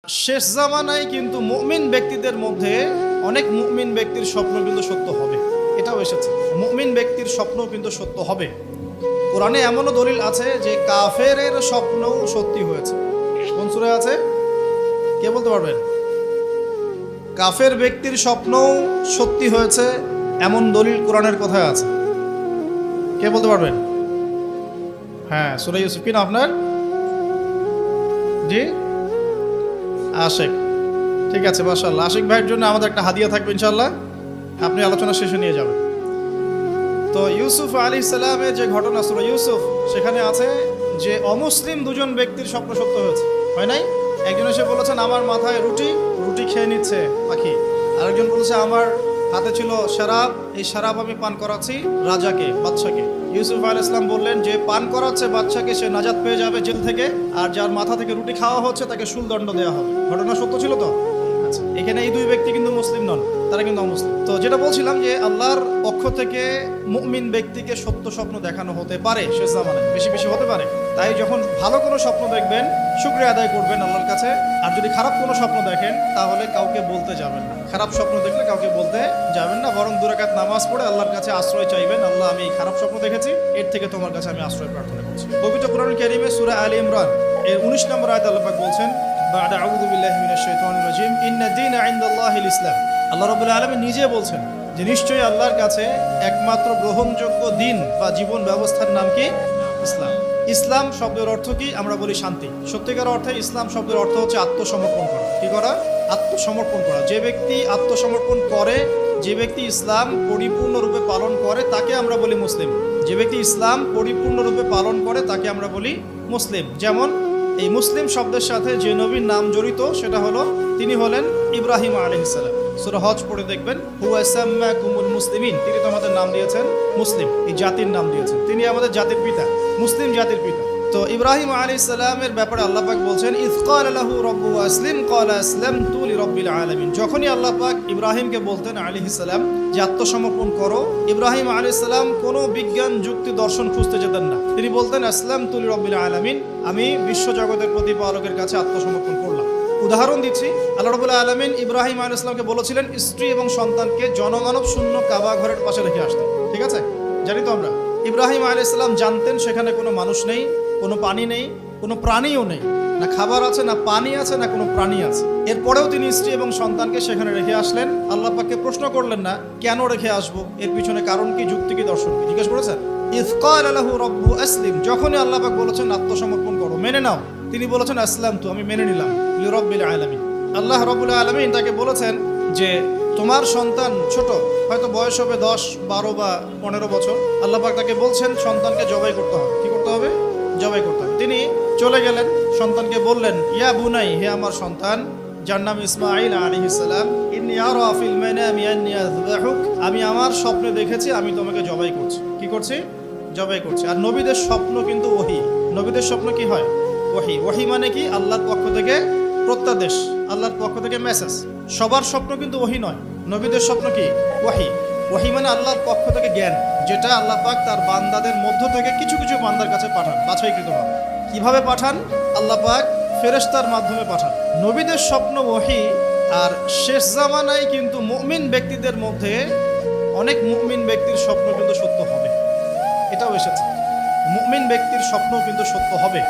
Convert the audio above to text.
শেষ জামানায় কিন্তু মুমিন ব্যক্তিদের মধ্যে অনেক মুমিন ব্যক্তির স্বপ্ন কিন্তু সত্য হবে, এটাও এসেছে। মুমিন ব্যক্তির স্বপ্ন কিন্তু সত্য হবে। কোরআনে এমনও দলিল আছে যে কাফেরের স্বপ্নও সত্যি হয়েছে। কোন সূরায় আছে কে বলতে পারবেন? কাফের ব্যক্তির স্বপ্নও সত্যি হয়েছে এমন দলিল কোরআনের কথায় আছে, কে বলতে পারবেন? হ্যাঁ, সূরা ইউসুফ কি না আপনার? জি আশিক, ঠিক আছে, মাশাআল্লাহ। আশিক ভাইয়ের জন্য আমাদের একটা হাদিয়া থাকবে ইনশাআল্লাহ, আপনি আলোচনা শেষে নিয়ে যাবেন। তো ইউসুফ আলাইহিস সালামের যে ঘটনা সূরা ইউসুফ, সেখানে আছে যে অমুসলিম দুজন ব্যক্তির স্বপ্ন সত্য হয়েছে, হয় নাই? একজন এসে বলেছেন আমার মাথায় রুটি খেয়ে নিচ্ছে পাখি, আরেকজন বলেছে আমার হাতে ছিল শরাব, এই শরাব আমি পান করাচ্ছি রাজাকে, বাদশাকে। ইউসুফ আলাইহিস সালাম বললেন যে পান করাচ্ছে বাদশাকে সে নাজাত পেয়ে যাবে জেল থেকে, আর যার মাথা থেকে রুটি খাওয়া হচ্ছে তাকে শুলদণ্ড দেওয়া হবে। ঘটনা সত্য ছিল তো? আচ্ছা, এখানে এই দুই ব্যক্তি কিন্তু মুসলিম নন, তারা কিন্তু অমুসলিম। তো যেটা বলছিলাম যে আল্লাহর পক্ষ থেকে মুমিন ব্যক্তিকে সত্য স্বপ্ন দেখানো হতে পারে, শেষ জামানায় বেশি বেশি হতে পারে। তাই যখন ভালো কোনো স্বপ্ন দেখবেন শুকরিয়া আদায় করবেন আল্লাহর কাছে, আর যদি খারাপ কোনো স্বপ্ন দেখেন তাহলে কাউকে বলতে যাবেন না। খারাপ স্বপ্ন দেখলে কাউকে বলতে যাবেন না, বরং 2 রাকাত নামাজ পড়ে আল্লাহর কাছে আশ্রয় চাইবেন। আল্লাহ, আমি এই খারাপ স্বপ্ন দেখেছি, এর থেকে তোমার কাছে আমি আশ্রয় প্রার্থনা করছি। পবিত্র কোরআনুল কারীমে সূরা আলে ইমরান এর 19 নম্বর আয়াতে আল্লাহ পাক বলছেন, বা'দা আউযু বিল্লাহি মিনাশ শাইতানির রাজীম, ইন্না দীনা ইনদাল্লাহিল ইসলাম। আল্লাহ রাব্বুল আলামিন নিজে বলছেন যে নিশ্চয়ই আল্লাহর কাছে একমাত্র গ্রহণযোগ্য দিন বা জীবন ব্যবস্থার নাম কি? ইসলাম। ইসলাম শব্দের অর্থ কি? আমরা বলি শান্তি। সত্যিকার অর্থে ইসলাম শব্দের অর্থ হচ্ছে আত্মসমর্পণ করা। কি করা? আত্মসমর্পণ করা। যে ব্যক্তি আত্মসমর্পণ করে, যে ব্যক্তি ইসলাম পরিপূর্ণরূপে পালন করে, তাকে আমরা বলি মুসলিম। যে ব্যক্তি ইসলাম পরিপূর্ণরূপে পালন করে তাকে আমরা বলি মুসলিম। যেমন এই মুসলিম শব্দের সাথে যে নবীর নাম জড়িত সেটা হলো, তিনি হলেন ইব্রাহিম আলাইহিস সালাম। সূরা হজ পড়ে দেখবেন, হুয়া সাম্মাকুমুল মুসলিমিন, তিনি তো আমাদের নাম দিয়েছেন মুসলিম, এই জাতির নাম দিয়েছেন। তিনি আমাদের জাতির পিতা, মুসলিম জাতির পিতা। তো ইব্রাহিম আলাইহিস সালামের ব্যাপারে আল্লাহ পাক বলছেন, ইয ক্বালা লাহু রাব্বুহু আসলিম ক্বালা আসলামতু লিরাব্বিল আলামিন। যখনই আল্লাহ পাক ইব্রাহিমকে বলতেন আলাইহিস সালাম যে আত্মসমর্পণ করো, ইব্রাহিম আলাইহিস সালাম কোনো বিজ্ঞান যুক্তি দর্শন খুঁজতে যেতেন না, তিনি বলতেন আসলামতু লিরাব্বিল আলামিন, আমি বিশ্বজগতের প্রতিপালকের কাছে আত্মসমর্পণ করলাম। উদাহরণ দিচ্ছি, আল্লাহ রাব্বুল আলামিন ইব্রাহিম আলাইহিস সালামকে বলেছিলেন স্ত্রী এবং সন্তানকে জনমানব শূন্য কাবা ঘরের পাশে রেখে আসতে। ঠিক আছে, জানি তো আমরা। ইব্রাহিম আলাইহিস সালাম জানতেন সেখানে কোনো মানুষ নেই, কোনো পানি নেই, কোনো প্রাণীও নেই, না খাবার আছে, না পানি আছে, না কোনো প্রাণী আছে। এরপরেও তিনি স্ত্রী এবং সন্তানকে সেখানে রেখে আসলেন। আল্লাহ পাককে প্রশ্ন করলেন না কেন রেখে আসবো, এর পিছনে কারণ কি, যুক্তি কি, দর্শন কি, জিজ্ঞেস করেছেন? ইয ক্বালা লাহু রাব্বুহু আসলিম, যখনই আল্লাহ পাক বলেছেন আত্মসমর্পণ করো, মেনে নাও, তিনি বলেছেন আসলামতু, আমি মেনে নিলাম, লিরাব্বিল আলামিন। আল্লাহ রাব্বুল আলামিন তাকে বলেছেন যে তোমার সন্তান ছোট, হয়তো বয়স হবে 10, 12 বা 15 বছর। আল্লাহ পাক তাকে বলছেন সন্তানকে জবাই করতে হবে। কি করতে হবে? জবাই করতে হবে। তিনি চলে গেলেন, সন্তানকে বললেন, ইয়া বুনাই, হে আমার সন্তান, যার নাম ইসমাঈল আলাইহিস সালাম, ইন্নী আরা ফিল মানামি আন্নী আযবাহুক, আমি আমার স্বপ্নে দেখেছি আমি তোমাকে জবাই করছি। কি করছি? জবাই করছি। আর নবীদের স্বপ্ন কিন্তু ওহী। নবীদের স্বপ্ন কি হয়? ওহী। ওহী মানে কি? আল্লাহর পক্ষ থেকে প্রত্যাদেশ, আল্লাহর পক্ষ থেকে মেসেজ। সবার স্বপ্ন কিন্তু ওহী নয়, নবীদের স্বপ্ন কি? ওহী। ওহী মানে আল্লাহর পক্ষ থেকে জ্ঞান, যেটা আল্লাহ পাক তার বান্দাদের মধ্য থেকে কিছু কিছু বান্দার কাছে পাঠান, বাছাইকৃতভাবে। কিভাবে পাঠান? আল্লাহ পাক ফেরেশতার মাধ্যমে পাঠান। নবীদের স্বপ্ন ওহী। আর শেষ জামানায় কিন্তু মুমিন ব্যক্তিদের মধ্যে অনেক মুমিন ব্যক্তির স্বপ্ন কিন্তু সত্য হবে, এটাও এসেছে। মুমিন ব্যক্তির স্বপ্ন কিন্তু সত্য হবে।